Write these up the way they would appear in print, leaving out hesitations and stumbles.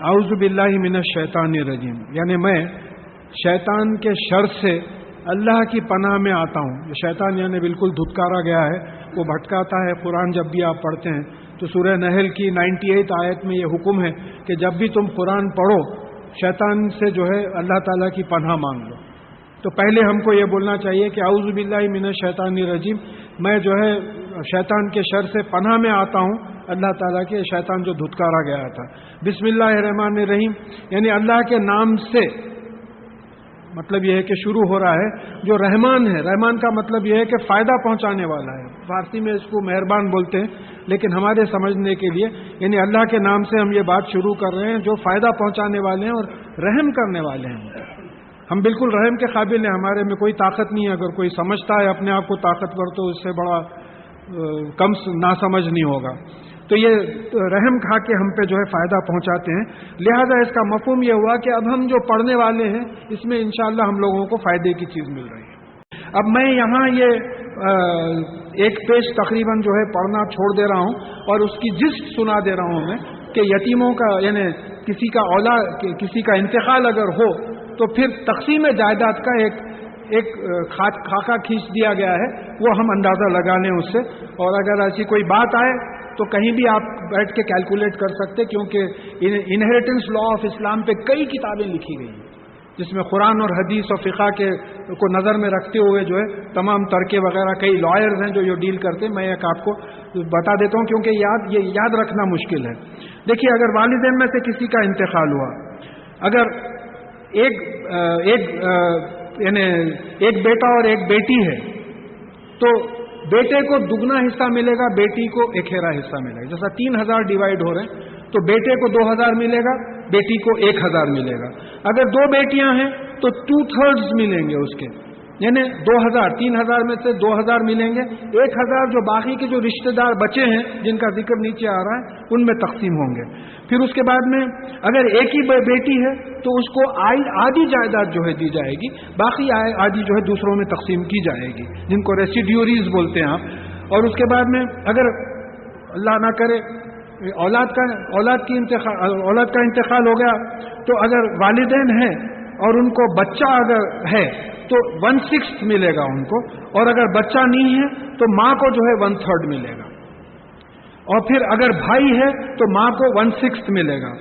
اعوذ باللہ من الشیطان الرجیم، یعنی میں شیطان کے شر سے اللہ کی پناہ میں آتا ہوں۔ یہ شیطان یعنی بالکل دھتکارا گیا ہے، وہ بھٹکاتا ہے۔ قرآن جب بھی آپ پڑھتے ہیں تو سورہ نحل کی 98 آیت میں یہ حکم ہے کہ جب بھی تم قرآن پڑھو شیطان سے جو ہے اللہ تعالیٰ کی پناہ مانگ لو۔ تو پہلے ہم کو یہ بولنا چاہیے کہ اعوذ باللہ من الشیطان الرجیم، میں جو ہے شیطان کے شر سے پناہ میں آتا ہوں، اللہ تعالیٰ کے شیطان جو دھتکارا گیا تھا۔ بسم اللہ الرحمن الرحیم، یعنی اللہ کے نام سے، مطلب یہ ہے کہ شروع ہو رہا ہے جو رحمان ہے۔ رحمان کا مطلب یہ ہے کہ فائدہ پہنچانے والا ہے، فارسی میں اس کو مہربان بولتے ہیں، لیکن ہمارے سمجھنے کے لیے یعنی اللہ کے نام سے ہم یہ بات شروع کر رہے ہیں جو فائدہ پہنچانے والے ہیں اور رحم کرنے والے ہیں۔ ہم بالکل رحم کے قابل ہیں، ہمارے میں کوئی طاقت نہیں ہے۔ اگر کوئی سمجھتا ہے اپنے آپ کو طاقتور تو اس سے بڑا کم ناسمجھ نہیں ہوگا۔ تو یہ رحم کھا کے ہم پہ جو ہے فائدہ پہنچاتے ہیں، لہذا اس کا مفہوم یہ ہوا کہ اب ہم جو پڑھنے والے ہیں اس میں انشاءاللہ ہم لوگوں کو فائدے کی چیز مل رہی ہے۔ اب میں یہاں یہ ایک پیج تقریباً جو ہے پڑھنا چھوڑ دے رہا ہوں اور اس کی جسٹ سنا دے رہا ہوں میں کہ یتیموں کا یعنی کسی کا اولاد، کسی کا انتقال اگر ہو تو پھر تقسیم جائیداد کا ایک خاکہ کھینچ دیا گیا ہے، وہ ہم اندازہ لگا لیں اس سے، اور اگر ایسی کوئی بات آئے تو کہیں بھی آپ بیٹھ کے کیلکولیٹ کر سکتے، کیونکہ انہیریٹنس لا آف اسلام پہ کئی کتابیں لکھی گئی ہیں جس میں قرآن اور حدیث اور فقہ کے کو نظر میں رکھتے ہوئے جو ہے تمام ترکے وغیرہ، کئی لائرز ہیں جو یہ ڈیل کرتے ہیں۔ میں ایک آپ کو بتا دیتا ہوں کیونکہ یہ یاد رکھنا مشکل ہے۔ دیکھیے، اگر والدین میں سے کسی کا انتقال ہوا، اگر یعنی ایک بیٹا اور ایک بیٹی ہے تو بیٹے کو دگنا حصہ ملے گا، بیٹی کو ایکھیرا حصہ ملے گا۔ جیسا 3000 ڈیوائڈ ہو رہے ہیں تو بیٹے کو 2000 ملے گا، بیٹی کو 1000 ملے گا۔ اگر دو بیٹیاں ہیں تو 2/3 ملیں گے اس کے، یعنی 2000، 3000 میں سے 2000 ملیں گے، 1000 جو باقی کے جو رشتہ دار بچے ہیں جن کا ذکر نیچے آ رہا ہے ان میں تقسیم ہوں گے۔ پھر اس کے بعد میں اگر ایک ہی بیٹی ہے تو اس کو آدھی جائیداد جو ہے دی جائے گی، باقی آدھی جو ہے دوسروں میں تقسیم کی جائے گی، جن کو ریسیڈیوریز بولتے ہیں آپ۔ اور اس کے بعد میں اگر اللہ نہ کرے اولاد کا انتقال ہو گیا تو اگر والدین ہیں اور ان کو بچہ اگر ہے تو 1/6 ملے گا ان کو، اور اگر بچہ نہیں ہے تو ماں کو جو ہے 1/3 ملے گا، اور پھر اگر بھائی ہے تو ماں کو 1/6 ملے گا۔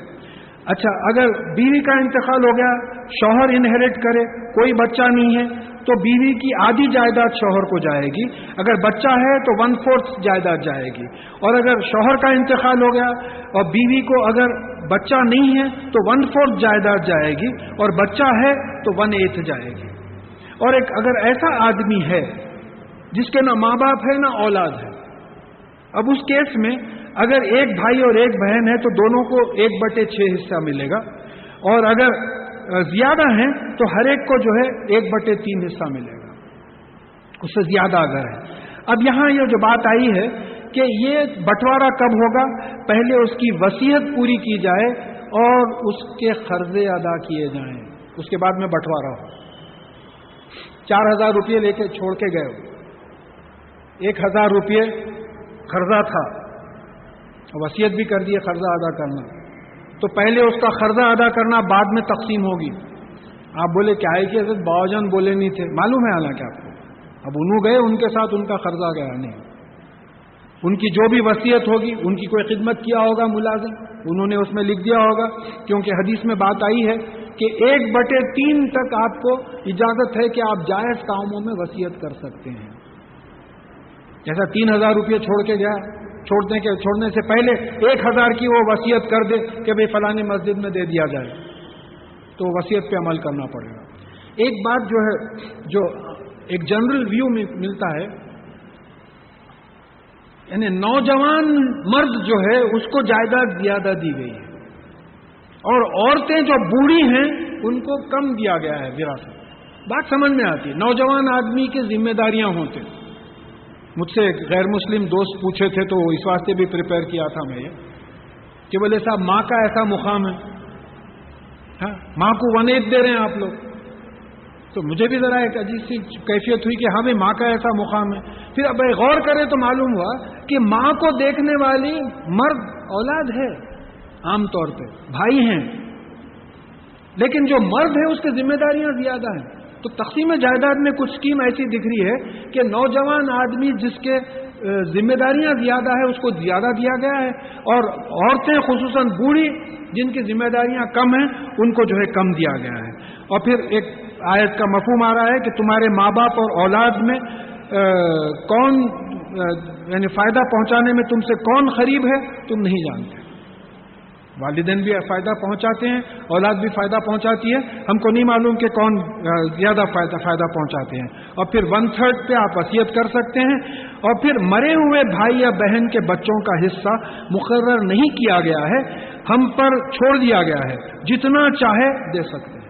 اچھا، اگر بیوی کا انتقال ہو گیا، شوہر انہیریٹ کرے، کوئی بچہ نہیں ہے تو بیوی کی آدھی جائیداد شوہر کو جائے گی، اگر بچہ ہے تو 1/4 جائیداد جائے گی، اور اگر شوہر کا انتقال ہو گیا اور بیوی کو اگر بچہ نہیں ہے تو 1/4 جائیداد جائے گی، اور بچہ ہے تو 1/8 جائے گی۔ اور اگر ایسا آدمی ہے جس کے نہ ماں باپ ہے نہ اولاد ہے، اب اس کیس میں اگر ایک بھائی اور ایک بہن ہے تو دونوں کو 1/6 حصہ ملے گا، اور اگر زیادہ ہیں تو ہر ایک کو جو ہے 1/3 حصہ ملے گا، اس سے زیادہ اگر ہے۔ اب یہاں یہ جو بات آئی ہے کہ یہ بٹوارا کب ہوگا، پہلے اس کی وصیت پوری کی جائے اور اس کے قرضے ادا کیے جائیں، اس کے بعد میں بٹوارا ہو۔ 4000 روپے لے کے چھوڑ کے گئے ہو، 1000 روپے قرضہ تھا، وصیت بھی کر دیے قرضہ ادا کرنا، تو پہلے اس کا قرضہ ادا کرنا بعد میں تقسیم ہوگی۔ آپ بولے کیا ہے کہ حضرت باوجان بولے نہیں تھے، معلوم ہے حالانکہ آپ کو، اب انہوں گئے ان کے ساتھ ان کا قرضہ گیا نہیں، ان کی جو بھی وصیت ہوگی، ان کی کوئی خدمت کیا ہوگا ملازم، انہوں نے اس میں لکھ دیا ہوگا، کیونکہ حدیث میں بات آئی ہے کہ 1/3 تک آپ کو اجازت ہے کہ آپ جائز کاموں میں وصیت کر سکتے ہیں۔ جیسا 3000 روپے چھوڑ کے گیا، چھوڑنے سے پہلے 1000 کی وہ وصیت کر دے کہ بھئی فلانی مسجد میں دے دیا جائے، تو وصیت پہ عمل کرنا پڑے گا۔ ایک بات جو ہے، جو ایک جنرل ویو ملتا ہے، یعنی نوجوان مرد جو ہے اس کو جائیداد زیادہ دی گئی ہے، اور عورتیں جو بوڑھی ہیں ان کو کم دیا گیا ہے وراثت۔ بات سمجھ میں آتی ہے، نوجوان آدمی کی ذمہ داریاں ہوتے۔ مجھ سے ایک غیر مسلم دوست پوچھے تھے تو اس واسطے بھی پریپئر کیا تھا میں یہ کہ بولے صاحب ماں کا ایسا مقام ہے، ہاں ماں کو 1/8 دے رہے ہیں آپ لوگ، تو مجھے بھی ذرا ایک عجیب سی کیفیت ہوئی کہ ہاں بھائی ماں کا ایسا مقام ہے۔ پھر اب غور کریں تو معلوم ہوا کہ ماں کو دیکھنے والی مرد اولاد ہے، عام طور پہ بھائی ہیں، لیکن جو مرد ہے اس کی ذمہ داریاں زیادہ ہیں. تو تقسیم جائیداد میں کچھ اسکیم ایسی دکھ رہی ہے کہ نوجوان آدمی جس کے ذمہ داریاں زیادہ ہے اس کو زیادہ دیا گیا ہے، اور عورتیں خصوصاً بوڑھی جن کی ذمہ داریاں کم ہیں ان کو جو ہے کم دیا گیا ہے. اور پھر ایک آیت کا مفہوم آ رہا ہے کہ تمہارے ماں باپ اور اولاد میں کون یعنی فائدہ پہنچانے میں تم سے کون قریب ہے تم نہیں جانتے. والدین بھی فائدہ پہنچاتے ہیں، اولاد بھی فائدہ پہنچاتی ہے، ہم کو نہیں معلوم کہ کون زیادہ فائدہ پہنچاتے ہیں. اور پھر 1/3 پہ آپ وصیت کر سکتے ہیں. اور پھر مرے ہوئے بھائی یا بہن کے بچوں کا حصہ مقرر نہیں کیا گیا ہے، ہم پر چھوڑ دیا گیا ہے، جتنا چاہے دے سکتے ہیں.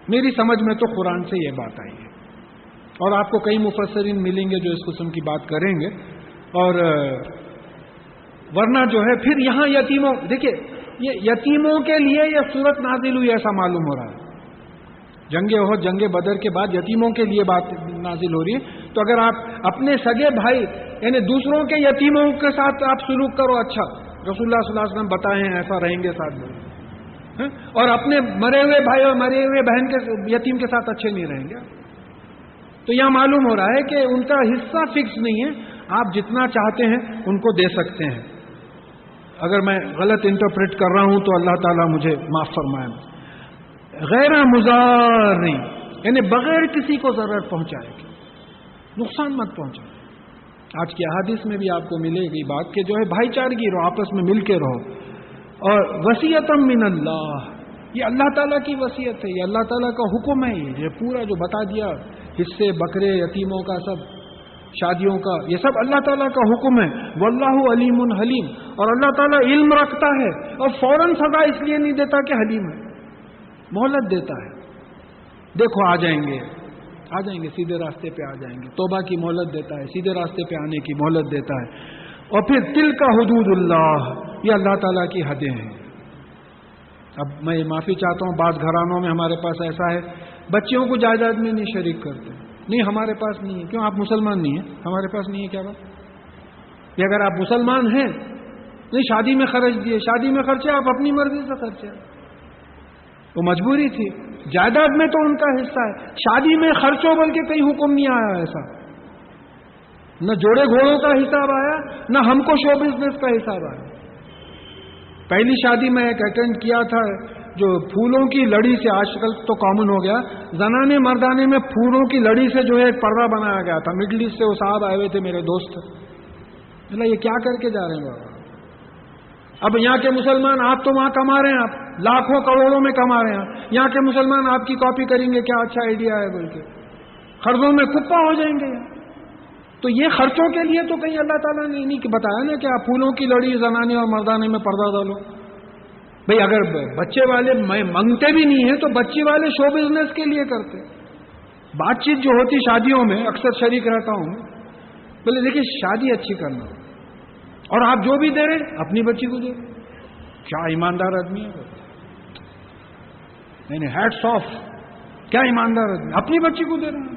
میری سمجھ میں تو قرآن سے یہ بات آئی ہے، اور آپ کو کئی مفسرین ملیں گے جو اس قسم کی بات کریں گے. اور ورنہ جو ہے پھر یہاں یتیموں، دیکھیے یہ یتیموں کے لیے یہ صورت نازل ہوئی ایسا معلوم ہو رہا ہے. جنگ احد، جنگ بدر کے بعد یتیموں کے لیے بات نازل ہو رہی ہے. تو اگر آپ اپنے سگے بھائی یعنی دوسروں کے یتیموں کے ساتھ آپ سلوک کرو، اچھا رسول اللہ صلی اللہ علیہ وسلم بتائے ہیں ایسا رہیں گے ساتھ میں، اور اپنے مرے ہوئے بھائی اور مرے ہوئے بہن کے یتیم کے ساتھ اچھے نہیں رہیں گے. تو یہاں معلوم ہو رہا ہے کہ ان کا حصہ فکس نہیں ہے، آپ جتنا چاہتے ہیں ان کو دے سکتے ہیں. اگر میں غلط انٹرپریٹ کر رہا ہوں تو اللہ تعالیٰ مجھے معاف فرمائے. غیر مضار یعنی بغیر کسی کو ضرر پہنچائے گی، نقصان مت پہنچائے. آج کی احادیث میں بھی آپ کو ملے گی بات کہ جو ہے بھائی چارگی رہو، آپس میں مل کے رہو. اور وصیتم من اللہ، یہ اللہ تعالیٰ کی وصیت ہے، یہ اللہ تعالیٰ کا حکم ہے. یہ پورا جو بتا دیا حصے بکرے یتیموں کا سب شادیوں کا، یہ سب اللہ تعالیٰ کا حکم ہے. واللہ علیم حلیم، اور اللہ تعالیٰ علم رکھتا ہے اور فوراً سزا اس لیے نہیں دیتا کہ حلیم ہے، مہلت دیتا ہے. دیکھو آ جائیں گے سیدھے راستے پہ آ جائیں گے، توبہ کی مہلت دیتا ہے، سیدھے راستے پہ آنے کی مہلت دیتا ہے. اور پھر تلک حدود اللہ، یہ اللہ تعالیٰ کی حدیں ہیں. اب میں معافی چاہتا ہوں، بعض گھرانوں میں ہمارے پاس ایسا ہے بچیوں کو جائیداد میں نہیں شریک کرتے. نہیں ہمارے پاس نہیں ہے. کیوں؟ آپ مسلمان نہیں ہیں. ہمارے پاس نہیں ہے کیا بات؟ یہ اگر آپ مسلمان ہیں نہیں شادی میں خرچ دیے، شادی میں خرچے آپ اپنی مرضی سے خرچے، وہ مجبوری تھی. جائیداد میں تو ان کا حصہ ہے، شادی میں خرچوں بلکہ کہیں حکم نہیں آیا ایسا. نہ جوڑے گھوڑوں کا حساب آیا، نہ ہم کو شو بزنس کا حساب آیا. پہلی شادی میں ایک اٹینڈ کیا تھا جو پھولوں کی لڑی سے، آج کل تو کامن ہو گیا، زنانے مردانے میں پھولوں کی لڑی سے جو ہے ایک پردہ بنایا گیا تھا. مڈل ایسٹ سے وہ صاحب آئے ہوئے تھے، میرے دوست. یہ کیا کر کے جا رہے ہیں بابا؟ اب یہاں کے مسلمان، آپ تو وہاں کما رہے ہیں، آپ لاکھوں کروڑوں میں کما رہے ہیں، یہاں کے مسلمان آپ کی کاپی کریں گے، کیا اچھا آئیڈیا ہے بول کے قرضوں میں کپا ہو جائیں گے. تو یہ خرچوں کے لیے تو کہیں اللہ تعالیٰ نے نہیں بتایا نا کہ آپ پھولوں کی لڑی زنانے اور مردانے میں پردہ ڈالو. بھئی اگر بچے والے منگتے بھی نہیں ہیں تو بچے والے شو بزنس کے لیے کرتے. بات چیت جو ہوتی شادیوں میں اکثر شریک رہتا ہوں، بولے دیکھیے شادی اچھی کرنا، اور آپ جو بھی دے رہے اپنی بچی کو دے. کیا ایماندار آدمی ہے، نہیں ہیٹس آف، کیا ایماندار آدمی، اپنی بچی کو دے رہے ہیں.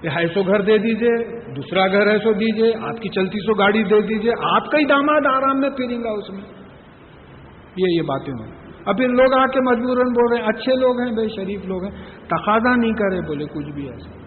یہ ہے سو گھر دے دیجئے، دوسرا گھر ہے سو دیجئے، آپ کی چلتی سو گاڑی دے دیجئے، آپ کا ہی داماد آرام میں پھریں گا اس میں. یہ باتیں ہوں. اب پھر لوگ آ کے مجبوراً بول رہے ہیں اچھے لوگ ہیں بھائی، شریف لوگ ہیں، تقاضا نہیں کرے بولے کچھ بھی ایسا.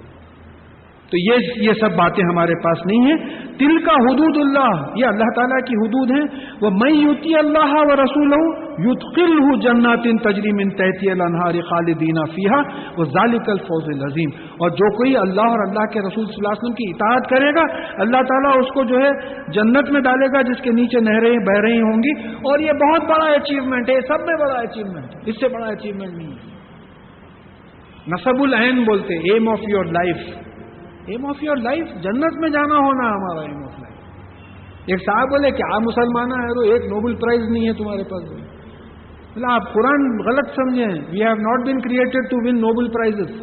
تو یہ سب باتیں ہمارے پاس نہیں ہیں. تل کا حدود اللہ، یہ اللہ تعالیٰ کی حدود ہیں. وہ میں یوتی اللہ و رسولہ یدخلہ جنات تجری من تحتہا الانہار خالدین فیہا وذالک الفوز العظیم. اور جو کوئی اللہ اور اللہ کے رسول صلی اللہ علیہ وسلم کی اطاعت کرے گا، اللہ تعالیٰ اس کو جو ہے جنت میں ڈالے گا جس کے نیچے نہریں بہ رہی ہوں گی. اور یہ بہت بڑا اچیومنٹ ہے، سب میں بڑا اچیومنٹ ہے، اس سے بڑا اچیومنٹ نہیں ہے. نصب العین بولتے، aim of your life, aim of your life جنت میں جانا ہونا ہمارا ایم آف لائف. ایک صاحب بولے کیا مسلمان ہے تو ایک نوبل پرائز نہیں ہے تمہارے پاس. بولے آپ قرآن غلط سمجھے ہیں. We have not been created to win Nobel prizes.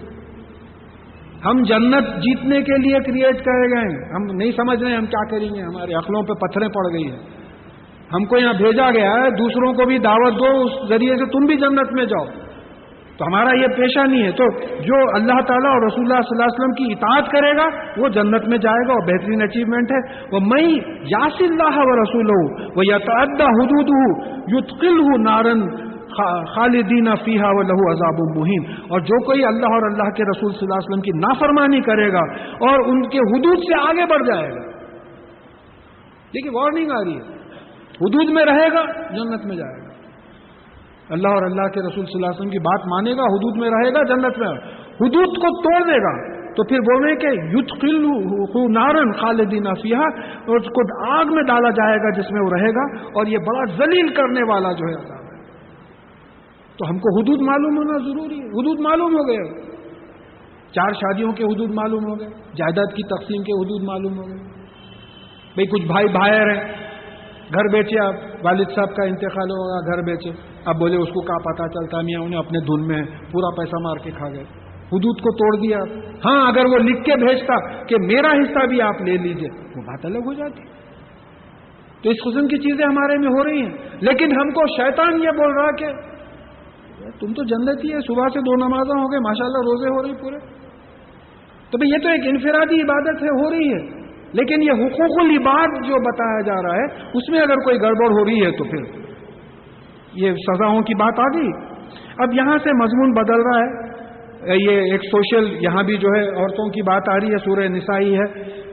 ہم جنت جیتنے کے لیے کریٹ کرے گئے ہیں. ہم نہیں سمجھ رہے ہیں ہم کیا کریں گے، ہمارے عقلوں پہ پتھریں پڑ گئی ہیں. ہم کو یہاں بھیجا گیا ہے دوسروں کو بھی دعوت دو، اس ذریعے سے تم بھی جنت میں جاؤ. تو ہمارا یہ پیشہ نہیں ہے. تو جو اللہ تعالیٰ اور رسول اللہ صلی اللہ علیہ وسلم کی اطاعت کرے گا وہ جنت میں جائے گا, اور بہترین اچیومنٹ ہے. وَمَن يَعْصِ اللَّهَ وَرَسُولَهُ وَيَتَعَدَّ حُدُودَهُ يُدْخِلْهُ نَارًا خالدین فیہا وَلَهُ عَذَابٌ مُہین. اور جو کوئی اللہ اور اللہ کے رسول صلی اللہ علیہ وسلم کی نافرمانی کرے گا اور ان کے حدود سے آگے بڑھ جائے گا, دیکھیے وارننگ آ رہی ہے, حدود میں رہے گا جنت میں جائے گا. اللہ اور اللہ کے رسول صلی اللہ علیہ وسلم کی بات مانے گا, حدود میں رہے گا, جنت میں. حدود کو توڑ دے گا تو پھر بولیں کہ یدخلہ نارن خالدین فیہا, اور اس کو آگ میں ڈالا جائے گا جس میں وہ رہے گا, اور یہ بڑا ذلیل کرنے والا جو ہے عذاب ہے. تو ہم کو حدود معلوم ہونا ضروری ہے. حدود معلوم ہو گئے, 4 شادیوں کے حدود معلوم ہو گئے, جائیداد کی تقسیم کے حدود معلوم ہو گئے. بھئی کچھ بھائی باہر ہیں, گھر بیچے, آپ والد صاحب کا انتقال ہوگا, گھر بیچے, اب بولے اس کو کہاں پتا چلتا, میاں انہیں اپنے دھن میں پورا پیسہ مار کے کھا گئے. حدود کو توڑ دیا. ہاں اگر وہ لکھ کے بھیجتا کہ میرا حصہ بھی آپ لے لیجئے, وہ بات الگ ہو جاتی. تو اس قسم کی چیزیں ہمارے میں ہو رہی ہیں. لیکن ہم کو شیطان یہ بول رہا کہ تم تو جنتی ہے, صبح سے 2 نمازیں ہو گئے, ماشاءاللہ روزے ہو رہی پورے. تو بھئی یہ تو ایک انفرادی عبادت ہے, ہو رہی ہے, لیکن یہ حقوق العباد جو بتایا جا رہا ہے اس میں اگر کوئی گڑبڑ ہو رہی ہے تو پھر یہ سزاؤں کی بات آ گئی. اب یہاں سے مضمون بدل رہا ہے, یہ ایک سوشل, یہاں بھی جو ہے عورتوں کی بات آ رہی ہے. سورہ نساء ہے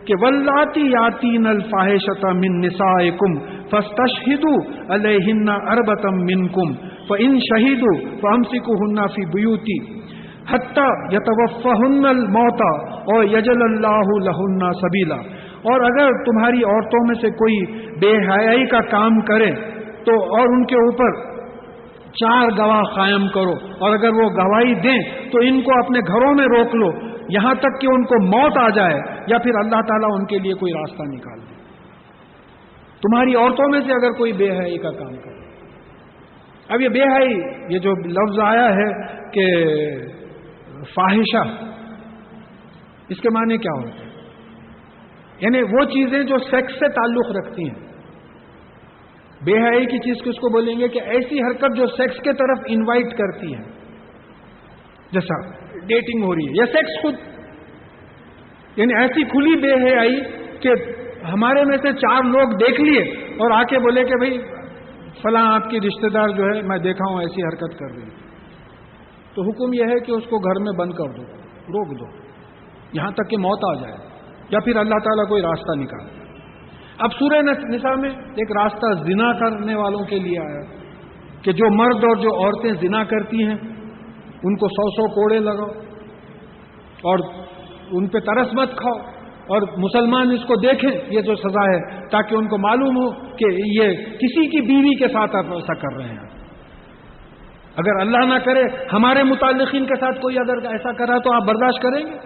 کہ واللاتی یاتین الفاحشۃ من نسائکم فاستشہدوا علیہن اربعۃ منکم فإن شہدوا فامسکوہن فی بیوت حتی یتوفہن الموت اور یجعل اللہ لہن سبیلا. اور اگر تمہاری عورتوں میں سے کوئی بے حیائی کا کام کرے تو اور ان کے اوپر 4 گواہ قائم کرو, اور اگر وہ گواہی دیں تو ان کو اپنے گھروں میں روک لو یہاں تک کہ ان کو موت آ جائے, یا پھر اللہ تعالیٰ ان کے لیے کوئی راستہ نکال دے. تمہاری عورتوں میں سے اگر کوئی بے حیائی کا کام کرے. اب یہ بے حیائی, یہ جو لفظ آیا ہے کہ فاحشہ, اس کے معنی کیا ہوتے ہیں؟ یعنی وہ چیزیں جو سیکس سے تعلق رکھتی ہیں. بے حیائی کی چیز کس کو بولیں گے کہ ایسی حرکت جو سیکس کے طرف انوائٹ کرتی ہے, جیسا ڈیٹنگ ہو رہی ہے یا سیکس خود, یعنی ایسی کھلی بے حیائی کہ ہمارے میں سے 4 لوگ دیکھ لیے اور آ کے بولے کہ بھئی فلاں آپ کی رشتہ دار جو ہے میں دیکھا ہوں ایسی حرکت کر رہی ہے, تو حکم یہ ہے کہ اس کو گھر میں بند کر دو, روک دو یہاں تک کہ موت آ جائے, یا پھر اللہ تعالیٰ کوئی راستہ نکالے. اب سورہ نساء میں ایک راستہ زنا کرنے والوں کے لیے آیا کہ جو مرد اور جو عورتیں زنا کرتی ہیں ان کو 100 کوڑے لگاؤ اور ان پہ ترس مت کھاؤ, اور مسلمان اس کو دیکھیں, یہ جو سزا ہے, تاکہ ان کو معلوم ہو کہ یہ کسی کی بیوی کے ساتھ آپ ایسا کر رہے ہیں. اگر اللہ نہ کرے ہمارے متعلقین کے ساتھ کوئی اگر ایسا کرا تو آپ برداشت کریں گے؟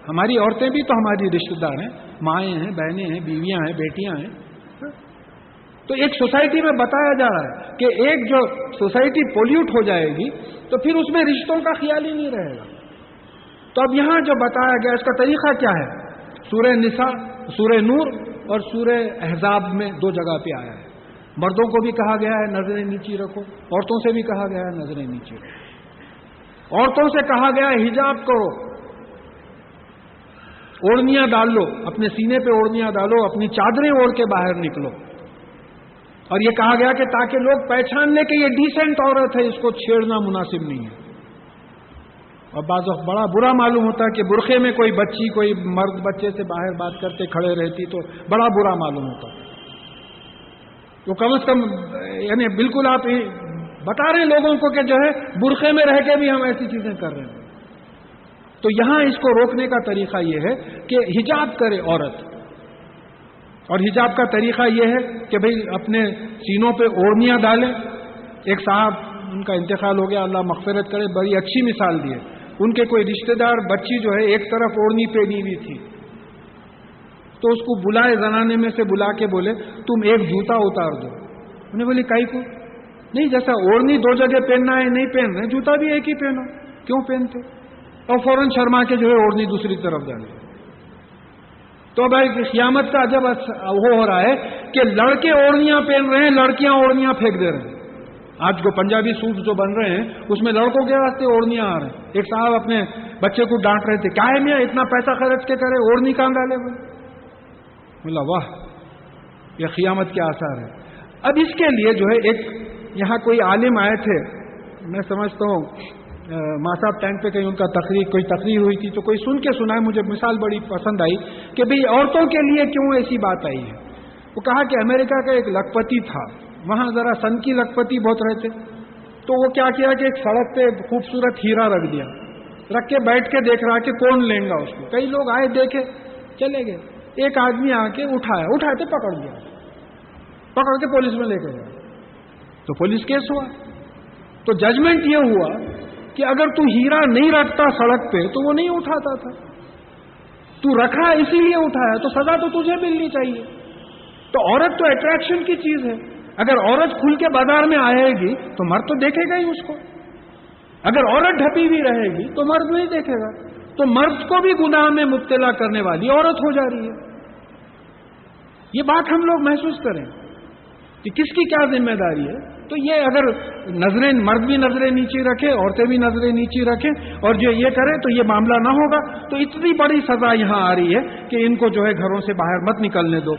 ہماری عورتیں بھی تو ہماری رشتہ دار ہیں, مائیں ہیں, بہنیں ہیں, بیویاں ہیں, بیٹیاں ہیں. تو ایک سوسائٹی میں بتایا جا رہا ہے کہ ایک جو سوسائٹی پولیوٹ ہو جائے گی تو پھر اس میں رشتوں کا خیال ہی نہیں رہے گا. تو اب یہاں جو بتایا گیا اس کا طریقہ کیا ہے؟ سورہ نساء, سورہ نور اور سورہ احزاب میں 2 جگہ پہ آیا ہے. مردوں کو بھی کہا گیا ہے نظریں نیچی رکھو, عورتوں سے بھی کہا گیا ہے نظریں نیچی رکھو. عورتوں سے کہا گیا ہے حجاب کرو, اوڑھنیاں ڈال لو, اپنے سینے پہ اوڑھنیاں ڈالو, اپنی چادریں اوڑھ کے باہر نکلو. اور یہ کہا گیا کہ تاکہ لوگ پہچان لیں کہ یہ ڈیسنٹ عورت ہے, اس کو چھیڑنا مناسب نہیں ہے. اور بعض وقت بڑا برا معلوم ہوتا ہے کہ برقعے میں کوئی بچی, کوئی مرد بچے سے باہر بات کرتے کھڑے رہتی تو بڑا برا معلوم ہوتا. تو کم از کم یعنی بالکل آپ بتا رہے ہیں لوگوں کو کہ جو ہے برقعے میں رہ کے بھی ہم ایسی چیزیں کر رہے ہیں. تو یہاں اس کو روکنے کا طریقہ یہ ہے کہ حجاب کرے عورت, اور حجاب کا طریقہ یہ ہے کہ بھئی اپنے سینوں پہ اوڑھنیاں ڈالیں. ایک صاحب, ان کا انتقال ہو گیا, اللہ مغفرت کرے, بڑی اچھی مثال دی ہے. ان کے کوئی رشتہ دار بچی جو ہے ایک طرف اوڑھنی پہنی ہوئی تھی, تو اس کو بلائے, زنانے میں سے بلا کے بولے تم ایک جوتا اتار دو. انہیں بولی کائی کو نہیں, جیسا اوڑھنی 2 جگہ پہننا ہے نہیں پہن رہے, جوتا بھی ایک ہی پہنو, کیوں پہنتے؟ اور فوراً شرما کے جو ہے اوڑھنی دوسری طرف ڈالے. تو بھائی قیامت کا جب وہ ہو رہا ہے کہ لڑکے اوڑھنیاں پہن رہے ہیں, لڑکیاں اوڑھنیاں پھینک دے رہے ہیں. آج جو پنجابی سوٹ جو بن رہے ہیں اس میں لڑکوں کے واسطے اوڑھنیاں آ رہے ہیں. ایک صاحب اپنے بچے کو ڈانٹ رہے تھے, کیا ہے میاں اتنا پیسہ خرچ کے کرے, اوڑھنی کہاں ڈالے ہوئے. بولا واہ, یہ قیامت کے آثار ہے. اب اس کے لیے جو ہے ایک یہاں کوئی عالم آئے تھے, میں سمجھتا ہوں ماساب ٹینک پہ کہیں ان کا کوئی تقریر ہوئی تھی, تو کوئی سن کے سنا ہے, مجھے مثال بڑی پسند آئی کہ بھئی عورتوں کے لیے کیوں ایسی بات آئی ہے. وہ کہا کہ امریکہ کا ایک لکھپتی تھا, وہاں ذرا سن کی لکھپتی بہت رہتے, تو وہ کیا کیا کہ ایک سڑک پہ خوبصورت ہیرا رکھ دیا, رکھ کے بیٹھ کے دیکھ رہا کہ کون لیں گا اس کو. کئی لوگ آئے, دیکھے, چلے گئے. ایک آدمی آ کے اٹھائے تو پکڑ لیا, پکڑ کے پولیس میں لے کے گیا, تو پولیس کیس ہوا. تو ججمنٹ یہ ہوا کہ اگر تو ہیرا نہیں رکھتا سڑک پہ تو وہ نہیں اٹھاتا تھا, تو رکھا اسی لیے اٹھایا, تو سزا تو تجھے ملنی چاہیے. تو عورت تو اٹریکشن کی چیز ہے, اگر عورت کھل کے بازار میں آئے گی تو مرد تو دیکھے گا ہی اس کو, اگر عورت ڈھپی بھی رہے گی تو مرد نہیں دیکھے گا. تو مرد کو بھی گناہ میں مبتلا کرنے والی عورت ہو جا رہی ہے. یہ بات ہم لوگ محسوس کریں کہ کس کی کیا ذمہ داری ہے. تو یہ اگر نظریں, مرد بھی نظریں نیچی رکھے, عورتیں بھی نظریں نیچی رکھیں, اور جو یہ کرے تو یہ معاملہ نہ ہوگا. تو اتنی بڑی سزا یہاں آ رہی ہے کہ ان کو جو ہے گھروں سے باہر مت نکلنے دو.